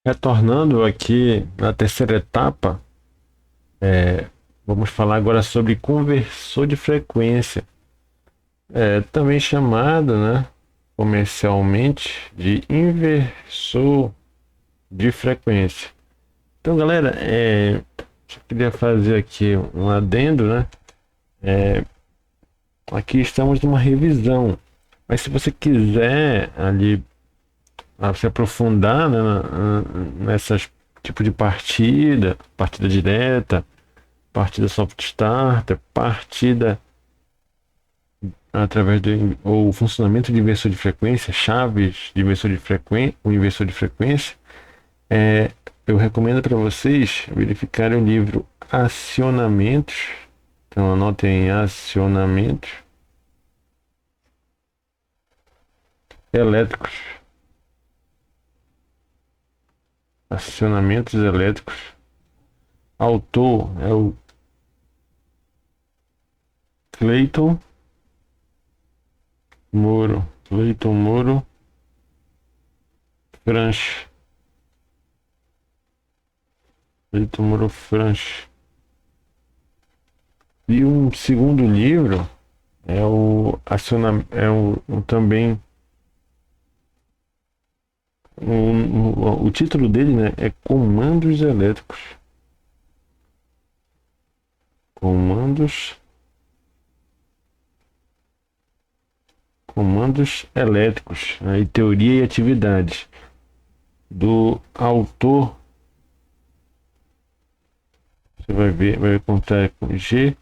Retornando aqui na terceira etapa, vamos falar agora sobre conversor de frequência, também chamado, né, comercialmente de inversor de frequência. Então, galera, eu queria fazer aqui um adendo, né? Aqui estamos numa revisão, mas se você quiser ali se aprofundar, né, nessas tipo de partida direta, partida soft starter, partida através do ou funcionamento de inversor de frequência, chaves de inversor de frequência, o inversor de frequência, é, eu recomendo para vocês verificarem o livro Acionamentos. Então anotem acionamentos elétricos. Acionamentos elétricos. Autor é o Cleiton Moro. Cleiton Moro Franch. Cleiton Moro Franch. E um segundo livro é o também o título dele, né, é Comandos Elétricos. Comandos elétricos, aí teoria e atividades do autor. Você vai ver, vai contar com G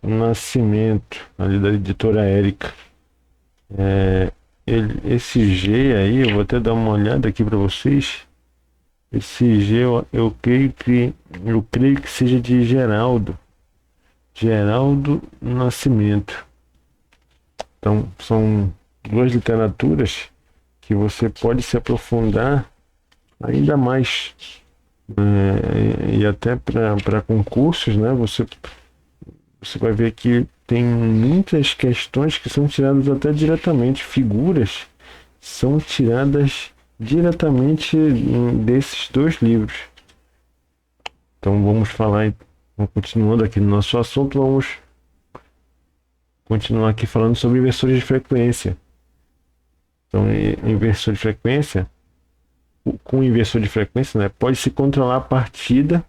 Nascimento, ali da editora Érica. Esse G aí, eu vou até dar uma olhada aqui para vocês. Esse G eu creio que seja de Geraldo Nascimento. Então são duas literaturas que você pode se aprofundar ainda mais, e até para concursos, né? Você vai ver que tem muitas questões que são tiradas até diretamente, figuras são tiradas diretamente desses dois livros. Então vamos falar, continuando aqui no nosso assunto, vamos continuar aqui falando sobre inversores de frequência. Então, inversor de frequência, com inversor de frequência, né, pode-se controlar a partida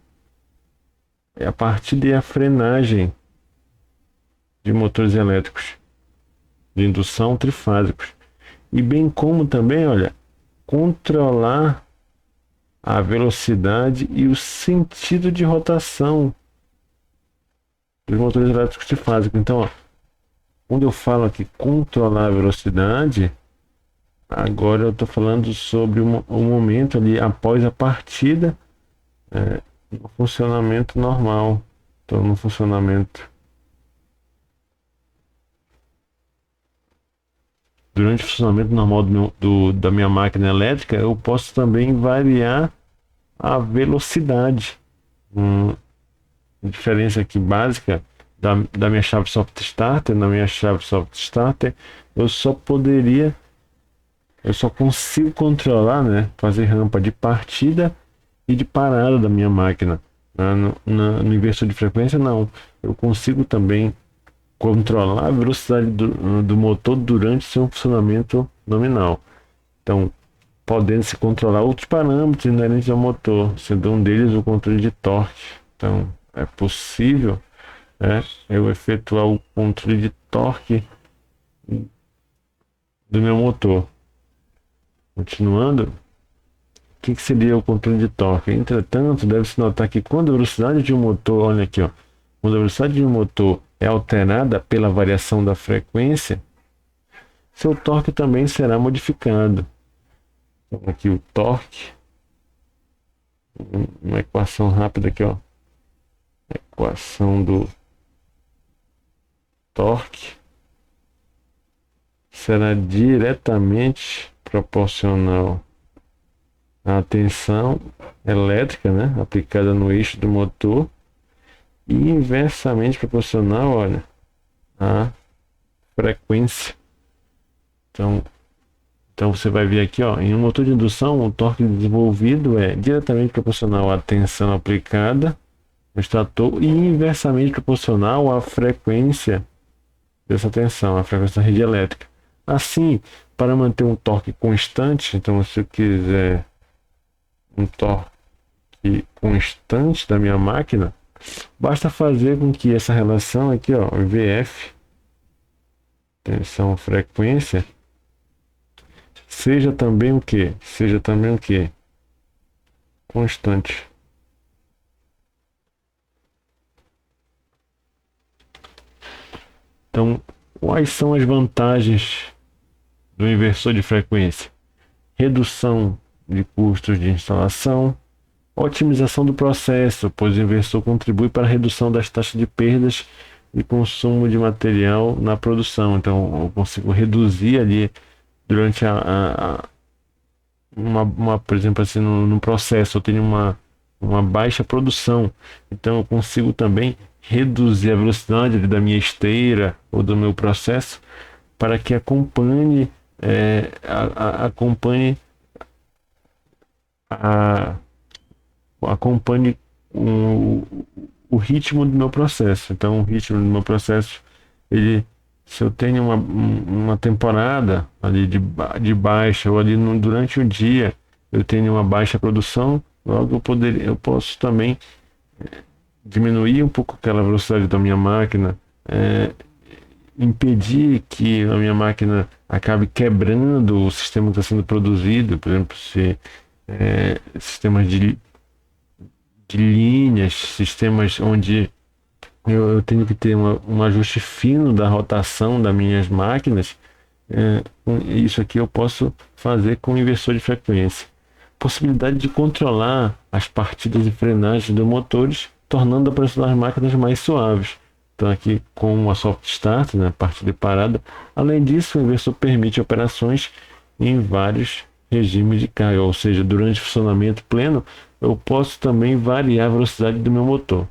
e a frenagem de motores elétricos de indução trifásicos, e bem como também, olha, controlar a velocidade e o sentido de rotação dos motores elétricos trifásicos. Então, ó, quando eu falo aqui controlar a velocidade, agora eu estou falando sobre o momento ali após a partida, no funcionamento normal. Então, no funcionamento durante o funcionamento normal da minha máquina elétrica, eu posso também variar a velocidade. Diferença aqui básica da minha chave soft starter. Na minha chave soft starter, eu só consigo controlar, né, fazer rampa de partida e de parada da minha máquina. No inversor de frequência, não. Eu consigo também controlar a velocidade do motor durante seu funcionamento nominal. Então, podendo se controlar outros parâmetros inerentes ao motor, sendo um deles o controle de torque. Então, é possível, eu efetuar o controle de torque do meu motor. Continuando, o que seria o controle de torque? Entretanto, deve-se notar que quando a velocidade de um motor, olha aqui, ó, quando a velocidade de um motor é alterada pela variação da frequência, seu torque também será modificado. Então, aqui o torque, uma equação rápida aqui, ó, equação do torque será diretamente proporcional à tensão elétrica, né, aplicada no eixo do motor, e inversamente proporcional, olha, à frequência. Então você vai ver aqui, ó, em um motor de indução, o torque desenvolvido é diretamente proporcional à tensão aplicada no extrator e inversamente proporcional à frequência dessa tensão, a frequência da rede elétrica. Assim, para manter um torque constante, então se eu quiser um torque constante da minha máquina, basta fazer com que essa relação aqui, ó, VF, tensão frequência, seja também o que? Seja também o que? Constante. Então, quais são as vantagens do inversor de frequência? Redução de custos de instalação, otimização do processo, pois o inversor contribui para a redução das taxas de perdas e consumo de material na produção. Então, eu consigo reduzir ali durante por exemplo, assim, no processo, eu tenho uma baixa produção. Então, eu consigo também reduzir a velocidade ali da minha esteira ou do meu processo para que acompanhe o ritmo do meu processo. Então, o ritmo do meu processo, se eu tenho uma temporada ali de baixa, ou ali durante o dia eu tenho uma baixa produção, logo eu posso também diminuir um pouco aquela velocidade da minha máquina, impedir que a minha máquina acabe quebrando o sistema que está sendo produzido, por exemplo, se sistemas de linhas, sistemas onde eu tenho que ter um ajuste fino da rotação das minhas máquinas. Isso aqui eu posso fazer com o inversor de frequência. Possibilidade de controlar as partidas e frenagens dos motores, tornando a pressão das máquinas mais suaves. Então aqui com a soft start, né, partida e parada. Além disso, o inversor permite operações em vários regimes de carga, ou seja, durante o funcionamento pleno, eu posso também variar a velocidade do meu motor.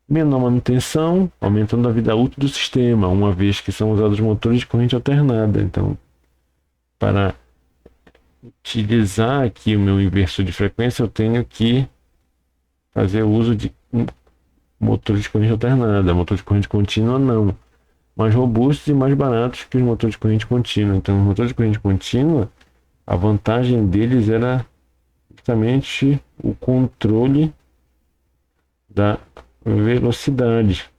Menor manutenção, aumentando a vida útil do sistema, uma vez que são usados motores de corrente alternada. Então, para utilizar aqui o meu inversor de frequência, eu tenho que fazer uso de motores de corrente alternada. Motor de corrente contínua não, mais robustos e mais baratos que os motores de corrente contínua. Então, os motores de corrente contínua, a vantagem deles era justamente o controle da velocidade.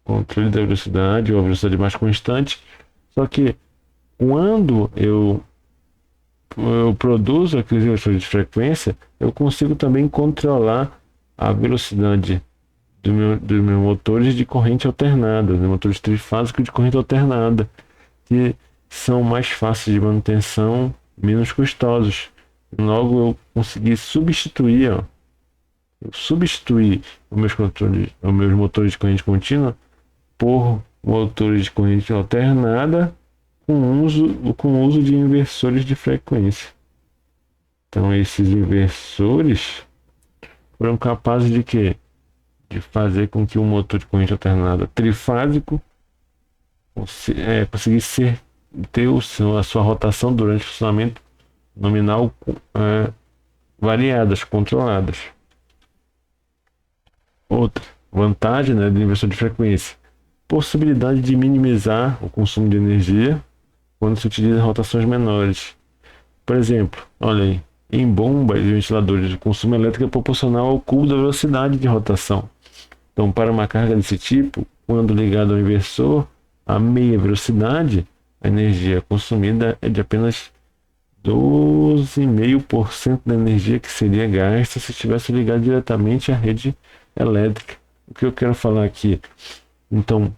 Controle da velocidade, ou a velocidade mais constante. Só que quando eu produzo aqueles inversores de frequência, eu consigo também controlar a velocidade dos meus motores de corrente alternada, dos motores trifásicos de corrente alternada, que são mais fáceis de manutenção, menos custosos. Logo eu consegui substituir os meus motores de corrente contínua por motores de corrente alternada com uso de inversores de frequência. Então esses inversores foram capazes de quê? De fazer com que o motor de corrente alternada trifásico conseguisse ter a sua rotação durante o funcionamento nominal variadas, controladas. Outra vantagem, né, do inversor de frequência: possibilidade de minimizar o consumo de energia quando se utiliza rotações menores. Por exemplo, olha aí, em bombas e ventiladores, o consumo elétrico é proporcional ao cubo da velocidade de rotação. Então, para uma carga desse tipo, quando ligado ao inversor a meia velocidade, a energia consumida é de apenas 12,5% da energia que seria gasta se estivesse ligado diretamente à rede elétrica. O que eu quero falar aqui? Então,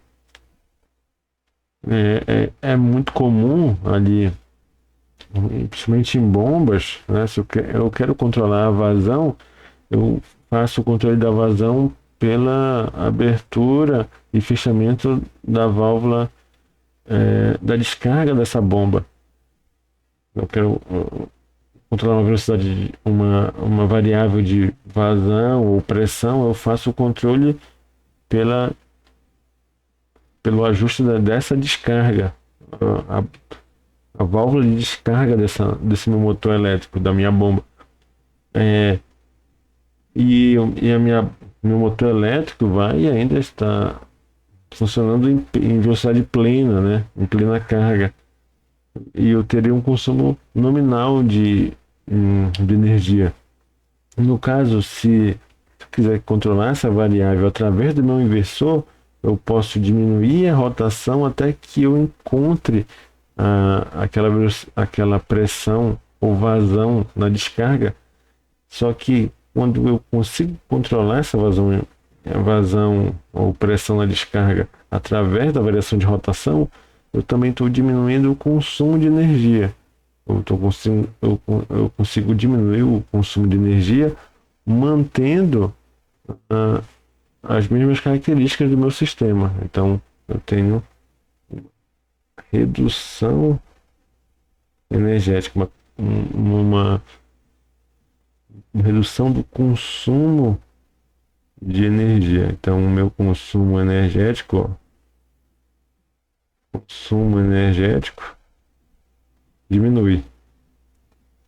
é muito comum ali, principalmente em bombas, né? Se eu quero controlar a vazão, eu faço o controle da vazão pela abertura e fechamento da válvula da descarga dessa bomba. Eu quero controlar uma velocidade, uma variável de vazão ou pressão, eu faço o controle pela pelo ajuste dessa descarga, a, a válvula de descarga desse meu motor elétrico, da minha bomba. É, meu motor elétrico vai ainda estar funcionando em velocidade plena, né? Em plena carga. E eu teria um consumo nominal de energia. No caso, se eu quiser controlar essa variável através do meu inversor, eu posso diminuir a rotação até que eu encontre aquela pressão ou vazão na descarga. Só que quando eu consigo controlar essa vazão ou pressão na descarga através da variação de rotação, eu também estou diminuindo o consumo de energia. Eu consigo diminuir o consumo de energia mantendo as mesmas características do meu sistema. Então, eu tenho redução energética, uma redução do consumo de energia. Então, o meu consumo energético, diminui.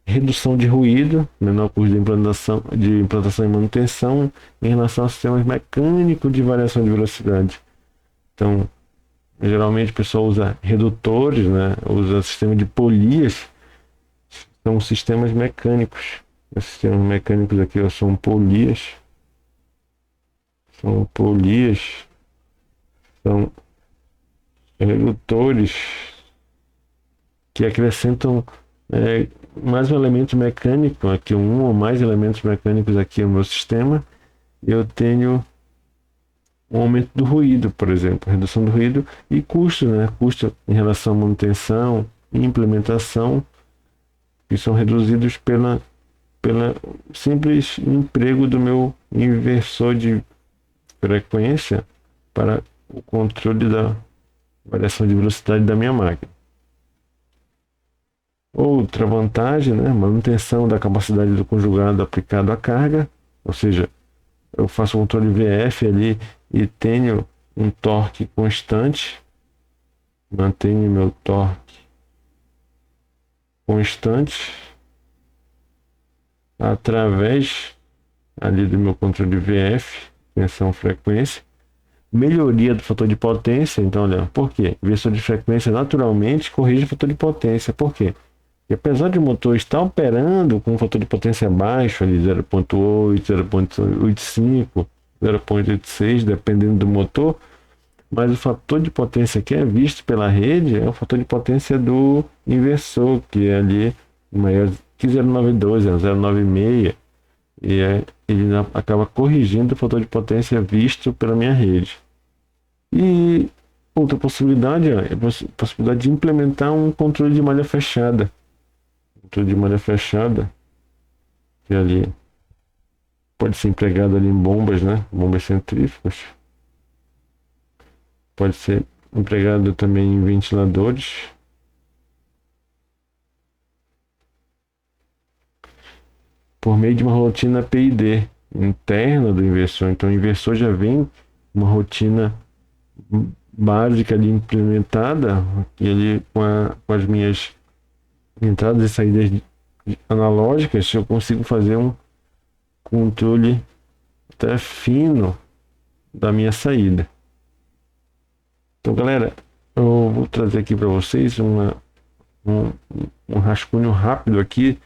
Redução de ruído, menor custo de implantação e manutenção em relação a sistemas mecânicos de variação de velocidade. Então, geralmente o pessoal usa redutores, né? Usa sistema de polias, são sistemas mecânicos. Os sistemas mecânicos aqui ó, são polias, são redutores que acrescentam mais um elemento mecânico, aqui um ou mais elementos mecânicos aqui no meu sistema. Eu tenho um aumento do ruído, por exemplo, redução do ruído e custo, né? Custo em relação à manutenção e implementação, que são reduzidos pela simples emprego do meu inversor de frequência para o controle da variação de velocidade da minha máquina. Outra vantagem, né? Manutenção da capacidade do conjugado aplicado à carga, ou seja, eu faço um controle VF ali e tenho um torque constante, mantenho meu torque constante através ali do meu controle VF, tensão frequência, melhoria do fator de potência. Então, olha, por quê? Inversor de frequência naturalmente corrige o fator de potência. Por quê? E apesar de o motor estar operando com um fator de potência baixo, ali 0.8, 0.85, 0.86, dependendo do motor, mas o fator de potência que é visto pela rede é o fator de potência do inversor, que é ali maior que 0.92, é 0.96, e ele acaba corrigindo o fator de potência visto pela minha rede. E outra possibilidade é a possibilidade de implementar um controle de malha fechada. Que ali pode ser empregado ali em bombas, né? Bombas centrífugas. Pode ser empregado também em ventiladores. Por meio de uma rotina PID interna do inversor. Então o inversor já vem uma rotina básica ali implementada, e ali com as minhas entradas e saídas analógicas, eu consigo fazer um controle até fino da minha saída. Então, galera, eu vou trazer aqui para vocês um rascunho rápido aqui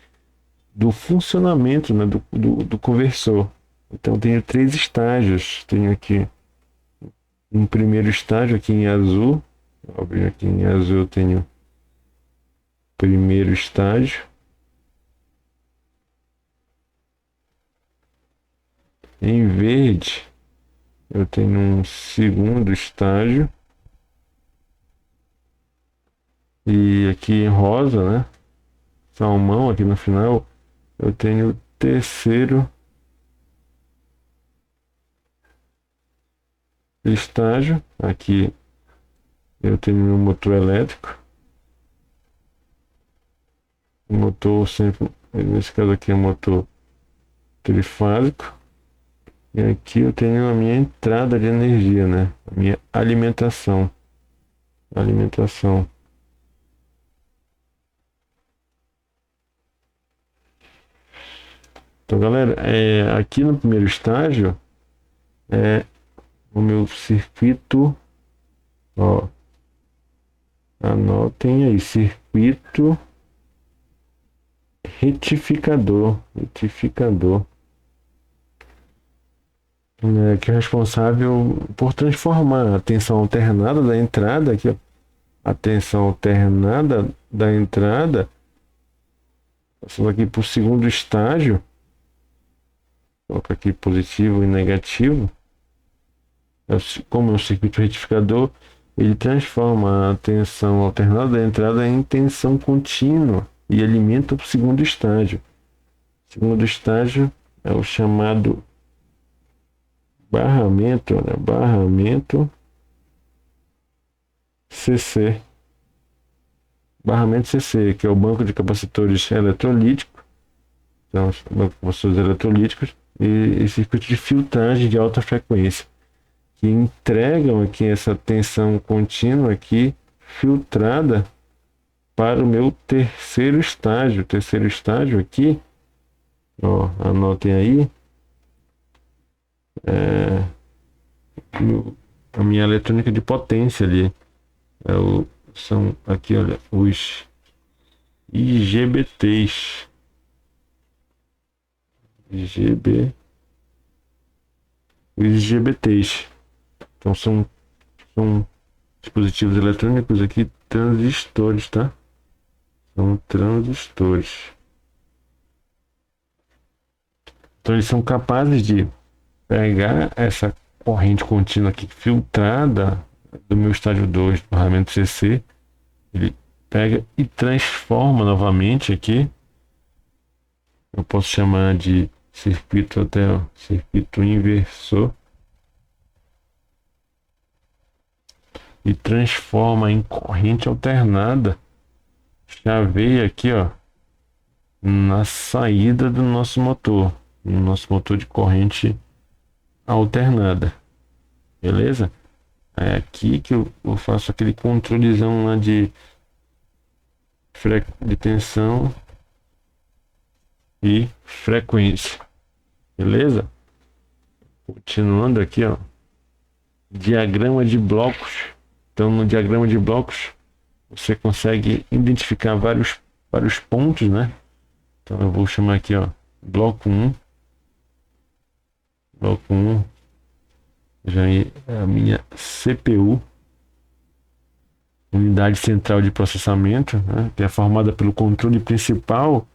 do funcionamento, né, do conversor. Então, tenho 3 estágios. Tenho aqui um primeiro estágio aqui em azul. Óbvio, aqui em azul eu tenho primeiro estágio. Em verde eu tenho um segundo estágio. E aqui em rosa, né? Salmão aqui no final, eu tenho o terceiro estágio. Aqui eu tenho meu motor elétrico. O motor sempre, nesse caso aqui é um motor trifásico. E aqui eu tenho a minha entrada de energia, né? A minha alimentação. alimentação. Então, galera, aqui no primeiro estágio é o meu circuito, ó, anotem aí, circuito retificador, que é responsável por transformar a tensão alternada da entrada, aqui, ó, a tensão alternada da entrada, passando aqui para o segundo estágio, coloca aqui positivo e negativo, como é um circuito retificador, ele transforma a tensão alternada da entrada em tensão contínua e alimenta o segundo estágio. O segundo estágio é o chamado barramento, né? Barramento CC. Barramento CC, que é o banco de capacitores eletrolíticos, então, banco de capacitores eletrolíticos e circuito de filtragem de alta frequência, que entregam aqui essa tensão contínua aqui, filtrada para o meu terceiro estágio. O terceiro estágio aqui, ó, anotem aí, a minha eletrônica de potência ali. São aqui, olha, os IGBTs. Os IGBTs. Então são dispositivos eletrônicos aqui, transistores, tá? São transistores. Então eles são capazes de pegar essa corrente contínua aqui filtrada do meu estágio 2 do barramento CC, ele pega e transforma novamente aqui. Eu posso chamar de circuito circuito inversor, e transforma em corrente alternada. Chaveia aqui, ó, na saída do nosso motor, no nosso motor de corrente alternada, beleza? É aqui que eu faço aquele controlezão lá de tensão e frequência, beleza? Continuando aqui, ó, diagrama de blocos. Então, no diagrama de blocos, você consegue identificar vários pontos, né? Então, eu vou chamar aqui, ó, bloco 1. Bloco 1 já é a minha CPU, unidade central de processamento, né, que é formada pelo controle principal,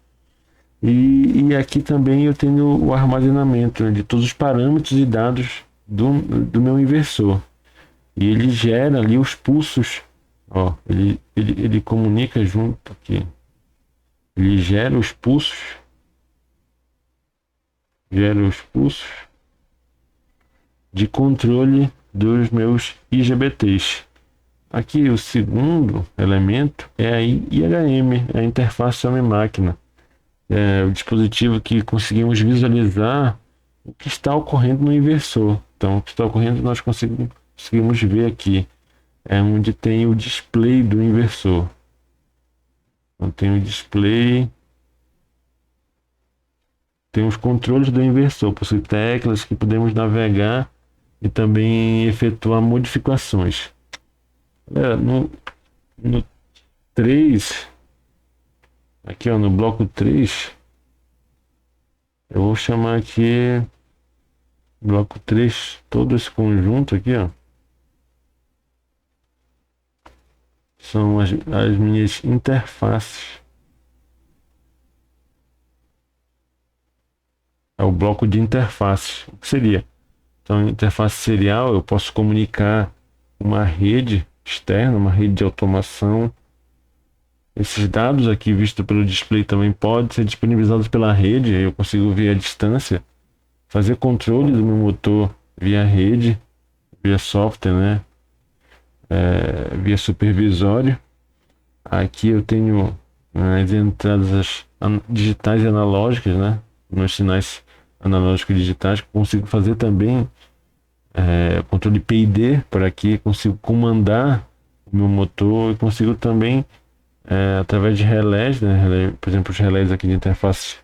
e aqui também eu tenho o armazenamento, né, de todos os parâmetros e dados do meu inversor, e ele gera ali os pulsos, ó, ele comunica junto aqui, ele gera os pulsos de controle dos meus IGBTs. Aqui o segundo elemento é a IHM, a interface homem-máquina. É o dispositivo que conseguimos visualizar o que está ocorrendo no inversor. Então, o que está ocorrendo nós conseguimos ver aqui. É onde tem o display do inversor. Então, tem o display, tem os controles do inversor, possui teclas que podemos navegar e também efetuar modificações. No 3, aqui, ó, no bloco 3, eu vou chamar aqui bloco 3, todo esse conjunto aqui, ó, são as minhas interfaces. É o bloco de interfaces. O que seria? Então, interface serial, eu posso comunicar uma rede externa, uma rede de automação. Esses dados aqui vistos pelo display também podem ser disponibilizados pela rede. Eu consigo ver a distância, fazer controle do meu motor via rede, via software, né? Via supervisório. Aqui eu tenho as entradas digitais e analógicas, né? Nos sinais analógicos e digitais. Consigo fazer também controle PID por aqui. Consigo comandar o meu motor, e consigo também, através de relés, né, por exemplo, os relés aqui de interfaces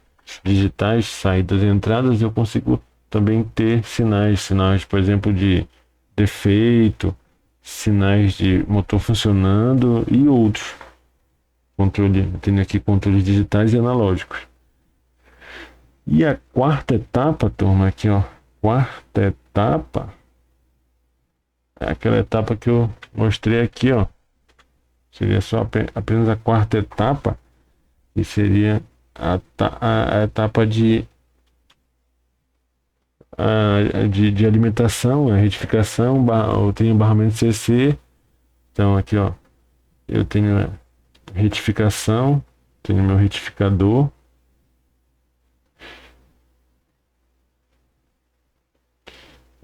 digitais, saídas e entradas, eu consigo também ter sinais, por exemplo, de defeito, sinais de motor funcionando e outros. Tenho aqui controles digitais e analógicos. E a quarta etapa, turma, aqui ó, quarta etapa é aquela etapa que eu mostrei aqui, ó. Seria só apenas a quarta etapa, que seria a etapa de alimentação, a retificação. Eu tenho barramento CC. Então aqui ó, eu tenho a retificação, tenho meu retificador.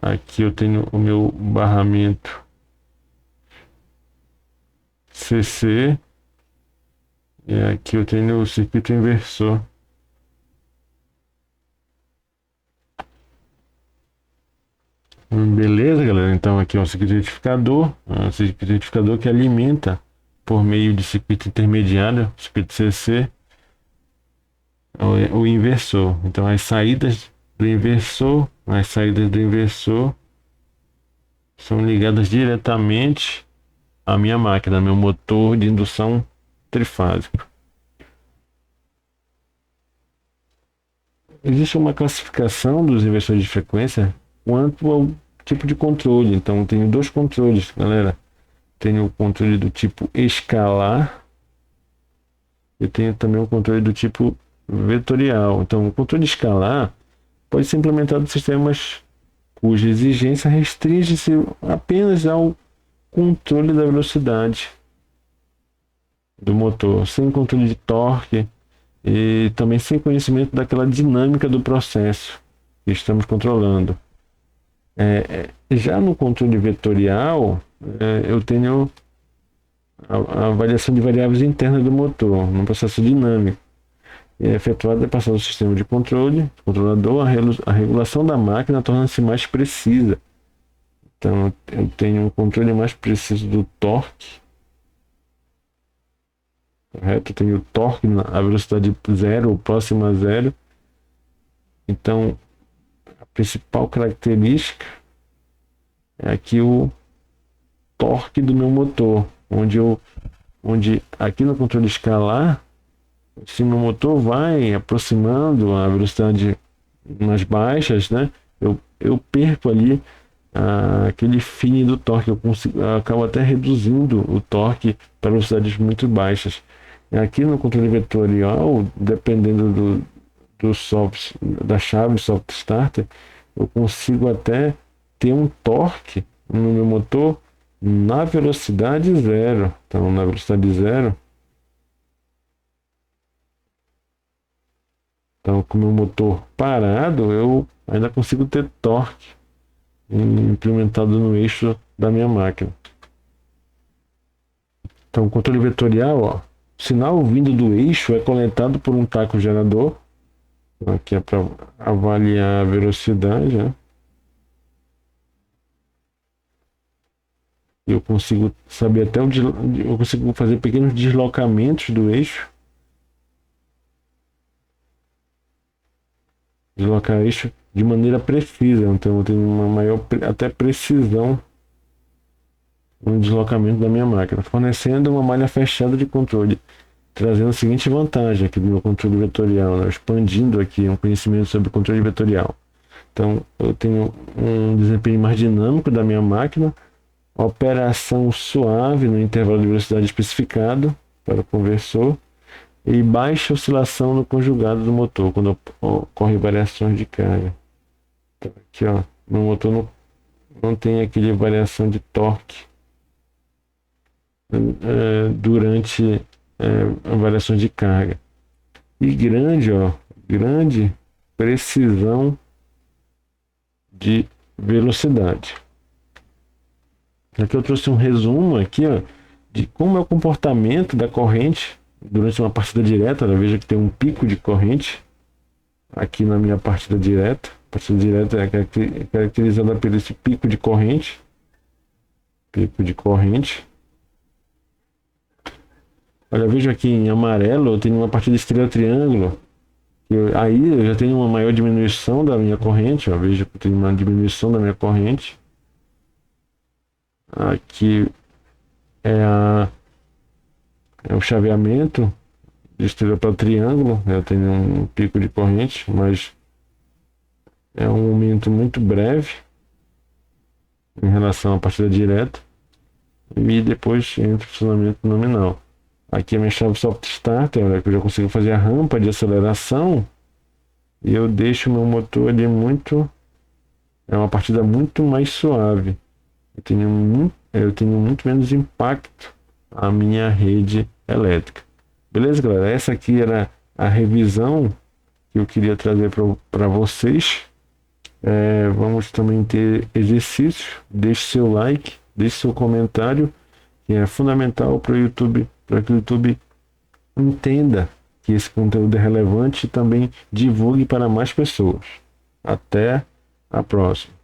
Aqui eu tenho o meu barramento CC. E aqui eu tenho o circuito inversor. Beleza, galera? Então aqui é um circuito retificador. Um circuito retificador que alimenta por meio de circuito intermediário, circuito CC, o inversor. Então as saídas do inversor são ligadas diretamente à minha máquina, meu motor de indução trifásico. Existe uma classificação dos inversores de frequência quanto ao tipo de controle. Então, eu tenho dois controles, galera. Tenho o controle do tipo escalar e tenho também o controle do tipo vetorial. Então, o controle escalar pode ser implementado em sistemas cuja exigência restringe-se apenas ao controle da velocidade do motor, sem controle de torque e também sem conhecimento daquela dinâmica do processo que estamos controlando. Já no controle vetorial, eu tenho a variação de variáveis internas do motor, no processo dinâmico. É efetuada a passar do sistema de controlador, a regulação da máquina torna-se mais precisa. Então, eu tenho um controle mais preciso do torque. Correto? Eu tenho o torque a velocidade zero, ou próxima a zero. Então, a principal característica é aqui o torque do meu motor, onde aqui no controle escalar, se meu motor vai aproximando a velocidade nas baixas, né, eu perco ali aquele fine do torque, eu acabo até reduzindo o torque para velocidades muito baixas. E aqui no controle vetorial, dependendo da chave soft starter, eu consigo até ter um torque no meu motor na velocidade zero. Então, na velocidade zero, então, com o meu motor parado, eu ainda consigo ter torque implementado no eixo da minha máquina. Então, o controle vetorial, ó, o sinal vindo do eixo é coletado por um taco gerador. Aqui é para avaliar a velocidade, né? Eu consigo saber eu consigo fazer pequenos deslocamentos do eixo. Deslocar o eixo de maneira precisa, então eu tenho uma maior até precisão no deslocamento da minha máquina, fornecendo uma malha fechada de controle, trazendo a seguinte vantagem aqui do meu controle vetorial, né? Expandindo aqui um conhecimento sobre o controle vetorial. Então eu tenho um desempenho mais dinâmico da minha máquina, operação suave no intervalo de velocidade especificado para o conversor e baixa oscilação no conjugado do motor quando ocorre variações de carga. Então, aqui ó, meu motor não tem aquele variação de torque durante variações de carga. E grande precisão de velocidade. Aqui eu trouxe um resumo aqui, ó, de como é o comportamento da corrente durante uma partida direta. Veja que tem um pico de corrente aqui na minha partida direta. A partida direta é caracterizada por esse pico de corrente. Olha, vejo aqui em amarelo, eu tenho uma partida estrela triângulo. Aí eu já tenho uma maior diminuição da minha corrente, ó, veja que eu tenho uma diminuição da minha corrente. Aqui é, é o chaveamento de estrela para triângulo, eu tenho um pico de corrente, mas é um aumento muito breve em relação à partida direta. E depois entra o funcionamento nominal. Aqui a minha chave soft starter, olha, que eu já consigo fazer a rampa de aceleração e eu deixo o meu motor ali muito. É uma partida muito mais suave. Eu tenho muito menos impacto à minha rede elétrica. Beleza, galera? Essa aqui era a revisão que eu queria trazer para vocês. Vamos também ter exercício. Deixe seu like, deixe seu comentário, que é fundamental para o YouTube, para que o YouTube entenda que esse conteúdo é relevante e também divulgue para mais pessoas. Até a próxima.